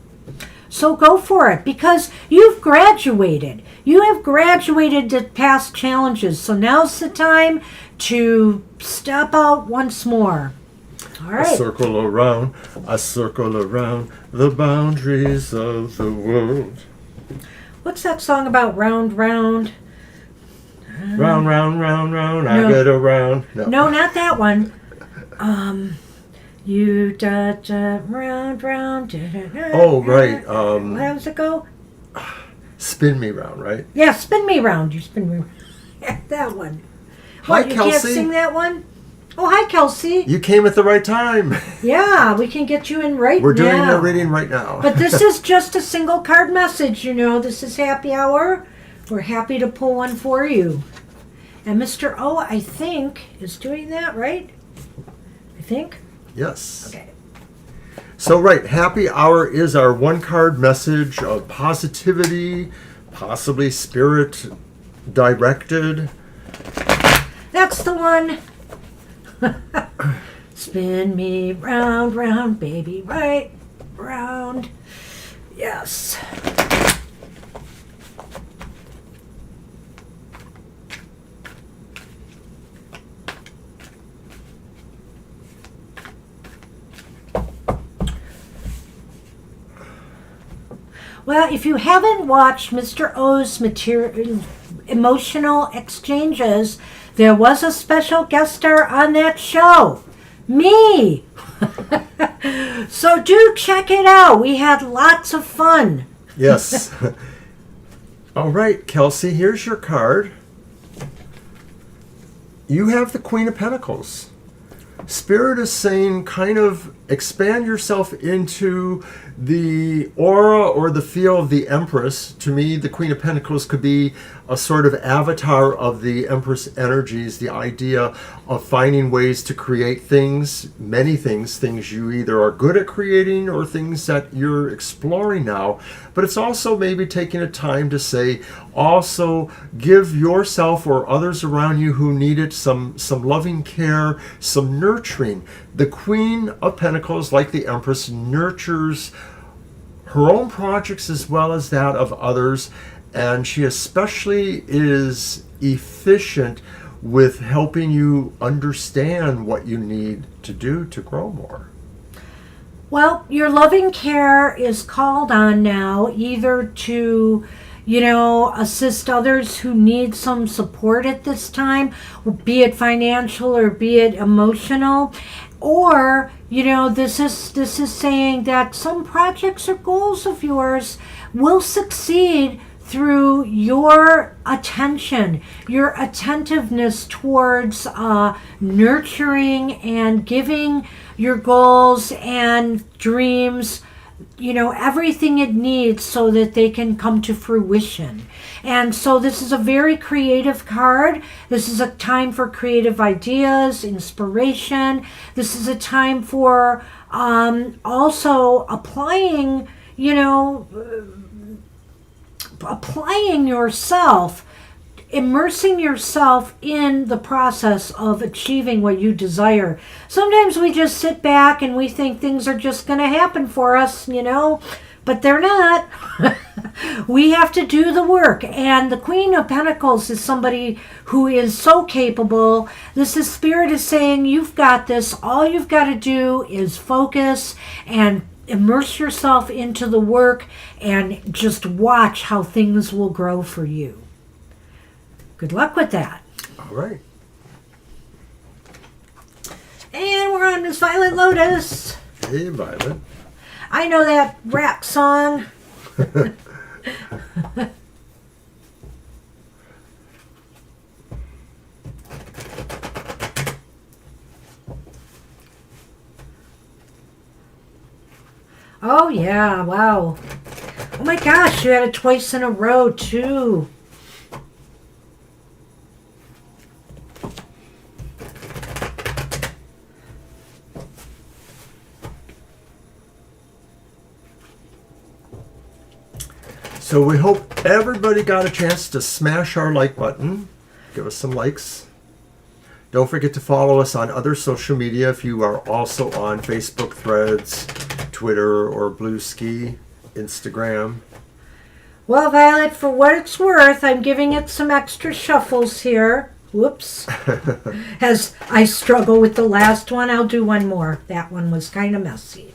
So go for it, because you've graduated. You have graduated to past challenges. So now's the time to step out once more. All right. I circle around the boundaries of the world. What's that song about? Round, round. Round, round, round, round, I get around. No, not that one. You da da round round. Da, da, da, Oh, right. How does it go? Spin me round, right? Yeah, spin me round. You spin me round. That one. Hi, What, you can't Kelsey. sing that one? Oh, hi, Kelsey. You came at the right time. Yeah, we can get you in right now. We're doing a reading right now. But this is just a single card message, you know. This is happy hour. We're happy to pull one for you. And Mr. O, I think, is doing that, right? I think. Yes. Okay. So, right, happy hour is our one card message of positivity, possibly spirit directed. That's the one. Spin me round, round, baby, right round. Yes. Well, if you haven't watched Mr. O's emotional exchanges, there was a special guest star on that show. Me! So do check it out. We had lots of fun. Yes. All right, Kelsey, here's your card. You have the Queen of Pentacles. Spirit is saying kind of expand yourself into the aura or the feel of the Empress. To me, the Queen of Pentacles could be a sort of avatar of the Empress energies, the idea of finding ways to create things, many things you either are good at creating or things that you're exploring now. But it's also maybe taking a time to say, also give yourself or others around you who need it some loving care, some nurturing. The Queen of Pentacles, like the Empress, nurtures her own projects as well as that of others, and she especially is efficient with helping you understand what you need to do to grow more. Well, your loving care is called on now, either to, assist others who need some support at this time, be it financial or be it emotional. Or, this is saying that some projects or goals of yours will succeed through your attention, your attentiveness towards nurturing and giving your goals and dreams, everything it needs so that they can come to fruition. And so this is a very creative card. This is a time for creative ideas, inspiration. This is a time for also applying yourself, immersing yourself in the process of achieving what you desire. Sometimes we just sit back and we think things are just going to happen for us, but they're not. We have to do the work. And the Queen of Pentacles is somebody who is so capable. Spirit is saying, you've got this. All you've got to do is focus and immerse yourself into the work and just watch how things will grow for you. Good luck with that. All right. And we're on Miss Violet Lotus. Hey, Violet. I know that rap song. Oh, yeah. Wow. Oh, my gosh. You had it twice in a row, too. So we hope everybody got a chance to smash our like button. Give us some likes. Don't forget to follow us on other social media if you are also on Facebook, Threads, Twitter, or Blueski, Instagram. Well, Violet, for what it's worth, I'm giving it some extra shuffles here. Whoops. As I struggle with the last one, I'll do one more. That one was kind of messy.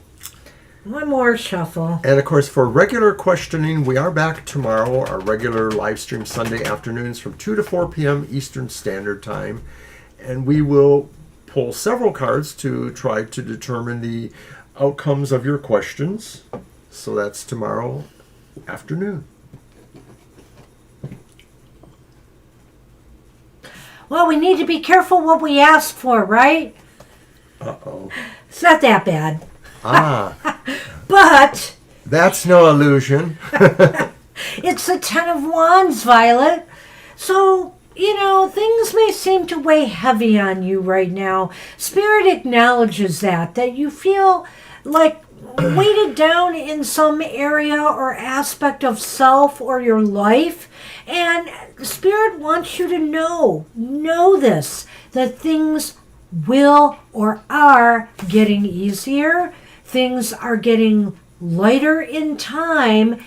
One more shuffle. And of course, for regular questioning, we are back tomorrow, our regular live stream Sunday afternoons from 2 to 4 p.m. Eastern Standard Time. And we will pull several cards to try to determine the outcomes of your questions. So that's tomorrow afternoon. Well, we need to be careful what we ask for, right? Uh-oh. It's not that bad. Ah, But that's no illusion. it's the Ten of Wands, Violet. So, things may seem to weigh heavy on you right now. Spirit acknowledges that you feel like weighted down in some area or aspect of self or your life. And Spirit wants you to know this, that things will or are getting easier. Things are getting lighter in time.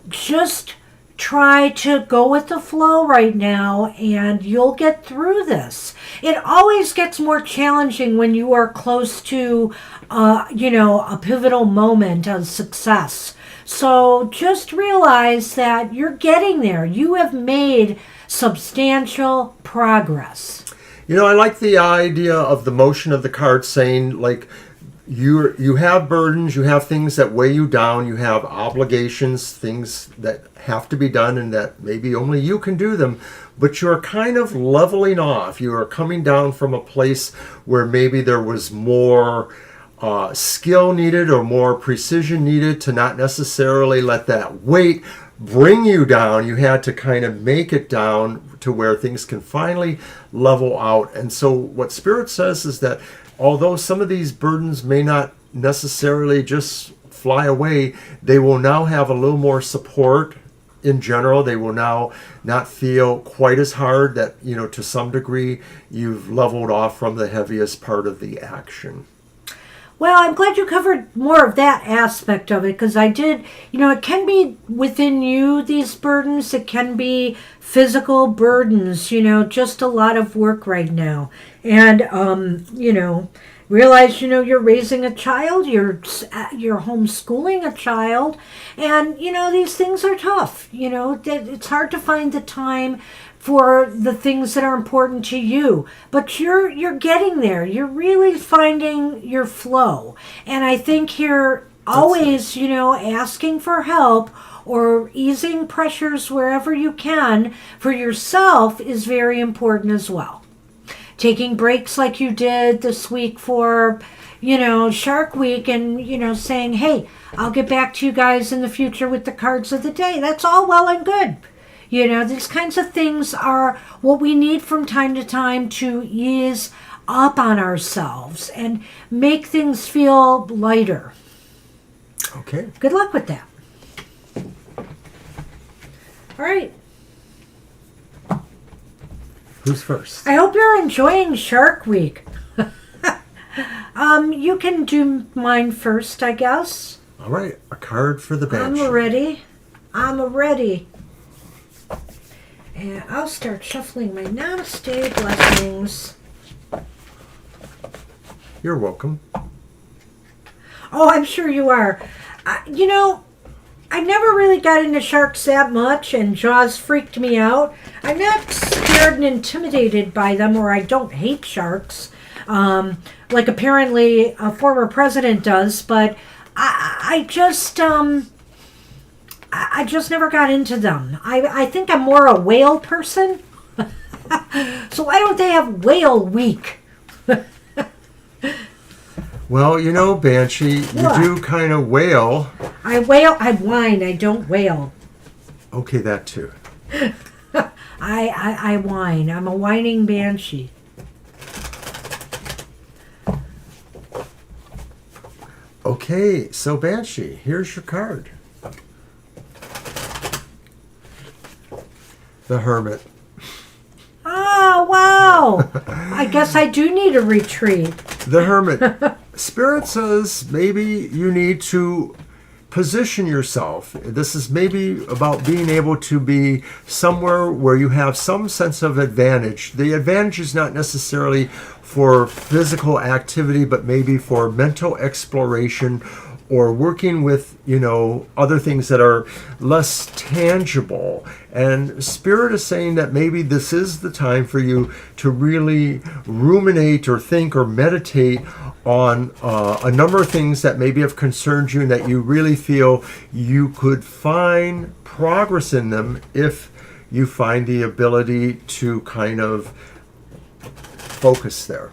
Just try to go with the flow right now and you'll get through this. It always gets more challenging when you are close to, a pivotal moment of success. So just realize that you're getting there. You have made substantial progress. I like the idea of the motion of the card saying, like, you have burdens, you have things that weigh you down, you have obligations, things that have to be done and that maybe only you can do them, but you're kind of leveling off. You are coming down from a place where maybe there was more skill needed or more precision needed to not necessarily let that weight bring you down. You had to kind of make it down to where things can finally level out. And so what Spirit says is that although some of these burdens may not necessarily just fly away, they will now have a little more support in general. They will now not feel quite as hard, that, to some degree you've leveled off from the heaviest part of the action. Well, I'm glad you covered more of that aspect of it, because I did, it can be within you, these burdens. It can be physical burdens, just a lot of work right now. And, realize, you're raising a child, you're homeschooling a child, and, these things are tough. It's hard to find the time for the things that are important to you, but you're getting there. You're really finding your flow, and I think you're always asking for help or easing pressures wherever you can for yourself is very important as well. Taking breaks like you did this week for Shark Week, and saying, hey, I'll get back to you guys in the future with the cards of the day. That's all well and good. These kinds of things are what we need from time to time to ease up on ourselves and make things feel lighter. Okay. Good luck with that. All right. Who's first? I hope you're enjoying Shark Week. You can do mine first, I guess. All right. A card for the bench. I'm ready. And I'll start shuffling my Namaste blessings. You're welcome. Oh, I'm sure you are. I never really got into sharks that much, and Jaws freaked me out. I'm not scared and intimidated by them, or I don't hate sharks, like apparently a former president does, but I just never got into them. I think I'm more a whale person. So why don't they have whale week? Well, Banshee, you do kind of wail. I whine, I don't wail. Okay, that too. I whine. I'm a whining banshee. Okay, so Banshee, here's your card. The Hermit. Oh, wow. I guess I do need a retreat. The Hermit. Spirit says maybe you need to position yourself. This is maybe about being able to be somewhere where you have some sense of advantage. The advantage is not necessarily for physical activity, but maybe for mental exploration or working with, other things that are less tangible. And Spirit is saying that maybe this is the time for you to really ruminate or think or meditate on a number of things that maybe have concerned you and that you really feel you could find progress in them if you find the ability to kind of focus there.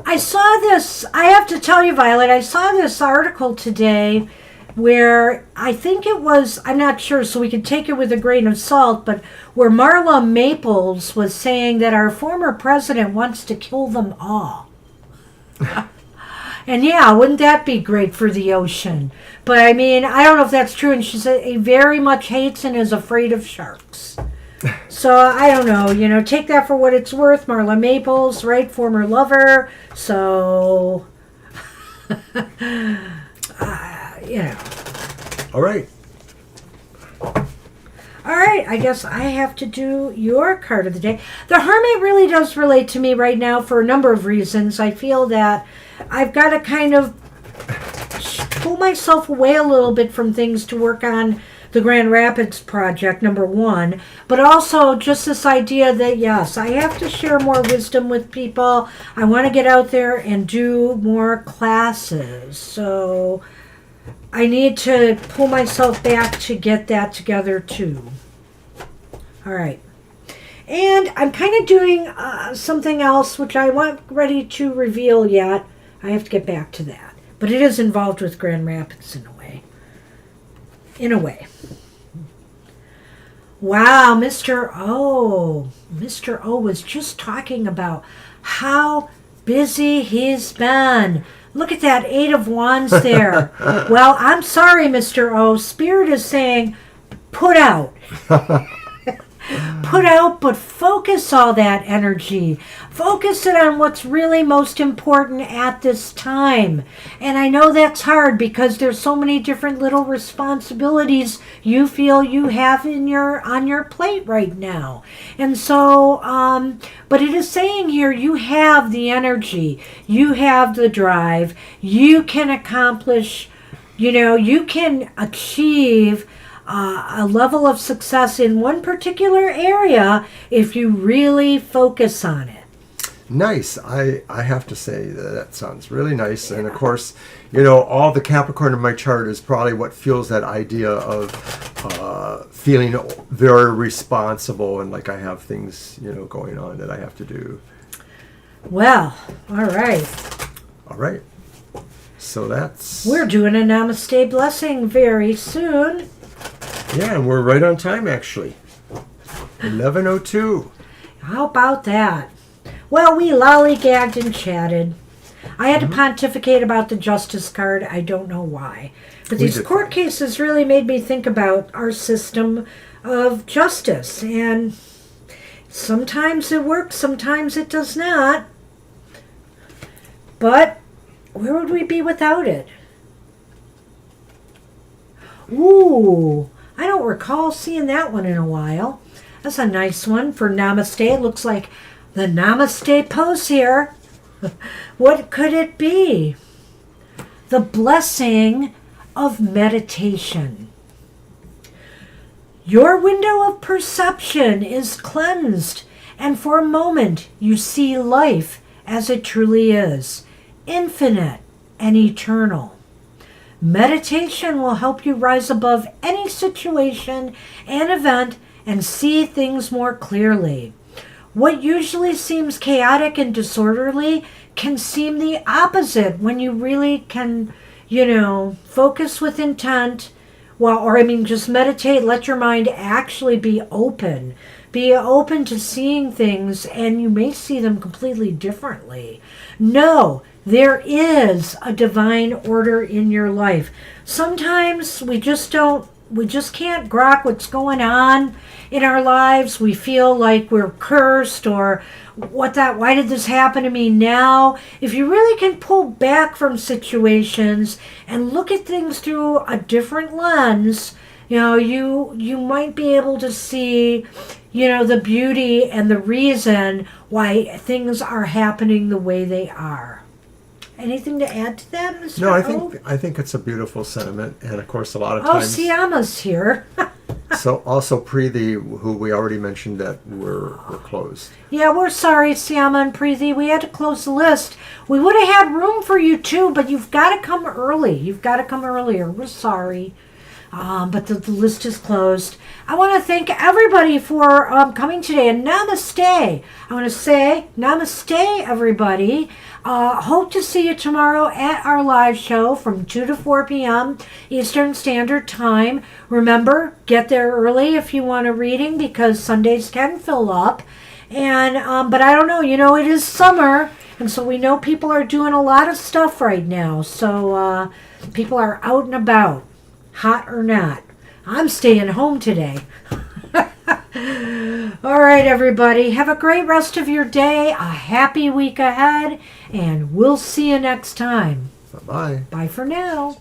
I saw this, I have to tell you, Violet, I saw this article today where I think it was, I'm not sure, so we can take it with a grain of salt, but where Marla Maples was saying that our former president wants to kill them all. And yeah, wouldn't that be great for the ocean? But I mean, I don't know if that's true. And she said he very much hates and is afraid of sharks. So I don't know, take that for what it's worth. Marla Maples, right? Former lover. So, All right. All right, I guess I have to do your card of the day. The Hermit really does relate to me right now for a number of reasons. I feel that I've got to kind of pull myself away a little bit from things to work on the Grand Rapids project, number one. But also just this idea that, yes, I have to share more wisdom with people. I want to get out there and do more classes. So I need to pull myself back to get that together too. All right. And I'm kind of doing something else, which I wasn't ready to reveal yet. I have to get back to that. But it is involved with Grand Rapids in a way. In a way. Wow, Mr. O. Mr. O was just talking about how busy he's been. Look at that 8 of Wands there. Well, I'm sorry, Mr. O. Spirit is saying, put out. Put out, but focus all that energy. Focus it on what's really most important at this time. And I know that's hard because there's so many different little responsibilities you feel you have on your plate right now. And so, but it is saying here, you have the energy, you have the drive, you can accomplish, you can achieve a level of success in one particular area if you really focus on it. Nice. I have to say that sounds really nice. Yeah. And of course, all the Capricorn in my chart is probably what fuels that idea of feeling very responsible and like I have things, going on that I have to do. Well, all right. All right. So we're doing a Namaste blessing very soon. Yeah, and we're right on time, actually. 11:02. How about that? Well, we lollygagged and chatted. I had to pontificate about the Justice card. I don't know why. But these court cases really made me think about our system of justice. And sometimes it works, sometimes it does not. But where would we be without it? Ooh, I don't recall seeing that one in a while. That's a nice one for Namaste. It looks like the Namaste pose here. What could it be? The blessing of meditation. Your window of perception is cleansed, and for a moment you see life as it truly is, infinite and eternal. Meditation will help you rise above any situation and event and see things more clearly. What usually seems chaotic and disorderly can seem the opposite when you really can, focus with intent. Just meditate, let your mind actually be open. Be open to seeing things, and you may see them completely differently. No, there is a divine order in your life. Sometimes we just can't grok what's going on in our lives. We feel like we're cursed or why did this happen to me now? If you really can pull back from situations and look at things through a different lens, you might be able to see, the beauty and the reason why things are happening the way they are. Anything to add to that, Mr. No, O? I think it's a beautiful sentiment, and of course, a lot of Oh, times. Siama's here. So also Preeti, who we already mentioned that we're closed. Yeah, we're sorry, Siama and Preeti. We had to close the list. We would have had room for you too, but you've got to come early. You've got to come earlier. We're sorry. But the list is closed. I want to thank everybody for coming today, and namaste. I want to say namaste, everybody. Hope to see you tomorrow at our live show from 2 to 4 p.m. Eastern Standard Time. Remember, get there early if you want a reading because Sundays can fill up. And but I don't know, it is summer, and so we know people are doing a lot of stuff right now. So people are out and about, hot or not. I'm staying home today. All right, everybody. Have a great rest of your day, a happy week ahead, and we'll see you next time. Bye-bye. Bye for now.